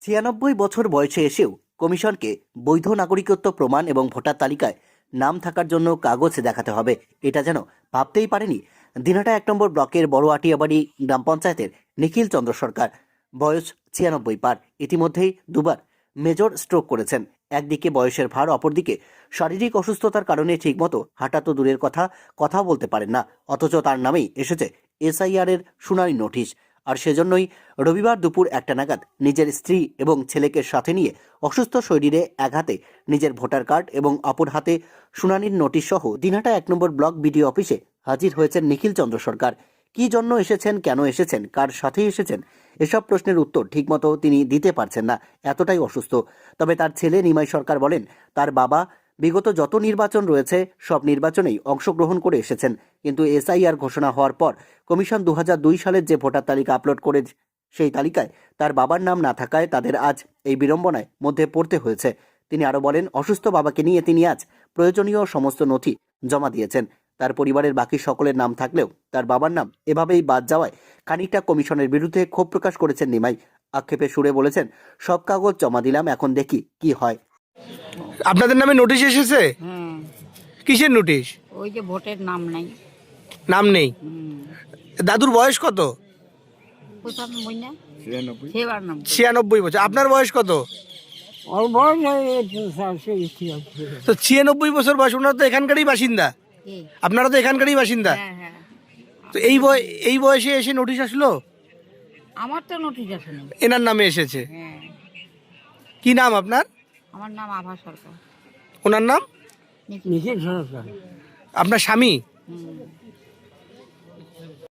৯৬ বছর বয়সে এসেও কমিশনকে বৈধ নাগরিকত্ব প্রমাণ এবং ভোটার তালিকায় নাম থাকার জন্য কাগজ দেখাতে হবে, এটা যেন ভাবতেই পারেনি দিনহাটা ১ নম্বর ব্লকের বড় আটিয়াবাড়ি গ্রাম পঞ্চায়েতের নিখিল চন্দ্র সরকার। বয়স ৯৬ পার। ইতিমধ্যেই দুবার মেজর স্ট্রোক করেছেন। একদিকে বয়সের ভার, অপরদিকে শারীরিক অসুস্থতার কারণে ঠিকমতো হাঁটা তো দূরের কথাও বলতে পারেন না। অথচ তার নামেই এসেছে এসআইআর এর শুনানি নোটিশ। আর সেজন্যই রবিবার দুপুর ১টা নাগাদ নিজের স্ত্রী এবং ছেলেকে সাথে নিয়ে অসুস্থ শরীরে এক হাতে নিজের ভোটার কার্ড এবং অপর হাতে শুনানির নোটিশ সহ দিনহাটা ১ নম্বর ব্লক বিডিও অফিসে হাজির হয়েছেন নিখিল চন্দ্র সরকার। কী জন্য এসেছেন, কেন এসেছেন, কার সাথে এসেছেন, এসব প্রশ্নের উত্তর ঠিকমতো তিনি দিতে পারছেন না, এতটাই অসুস্থ। তবে তার ছেলে নিমাই সরকার বলেন, তার বাবা বিগত যত নির্বাচন রয়েছে সব নির্বাচনেই অংশগ্রহণ করে এসেছেন, কিন্তু এসআইআর ঘোষণা হওয়ার পর কমিশন ২০০২ সালের যে ভোটার তালিকা আপলোড করে সেই তালিকায় তার বাবার নাম না থাকায় তাদের আজ এই বিড়ম্বনায় মধ্যে পড়তে হয়েছে। তিনি আরও বলেন, অসুস্থ বাবাকে নিয়ে তিনি আজ প্রয়োজনীয় সমস্ত নথি জমা দিয়েছেন। তার পরিবারের বাকি সকলের নাম থাকলেও তার বাবার নাম এভাবেই বাদ যাওয়ায় খানিকটা কমিশনের বিরুদ্ধে ক্ষোভ প্রকাশ করেছেন নিমাই। আক্ষেপের সুরে বলেছেন, সব কাগজ জমা দিলাম, এখন দেখি কি হয়। আপনাদের নামে নোটিশ এসেছে? হুম, কিসের নোটিশ? ওই যে ভোটের নাম নাই। নাম নেই। দাদুর বয়স কত? 95 না? 96। 96 বছর। আপনার বয়স কত? ওর বয়স তো 96 বছর বয়স। ওনারা তো এখানকারই বাসিন্দা, আপনারা তো এখানকারই বাসিন্দা। হ্যাঁ হ্যাঁ, তো এই বয়সে এসে নোটিশ আসলো? আমার তো নোটিশ আসেনি। এনার নামে এসেছে। হ্যাঁ, কি নাম আপনার? আমার নাম আভা সরকার। ওনার নাম? নিখিল সরকার। আপনার স্বামী? হুম।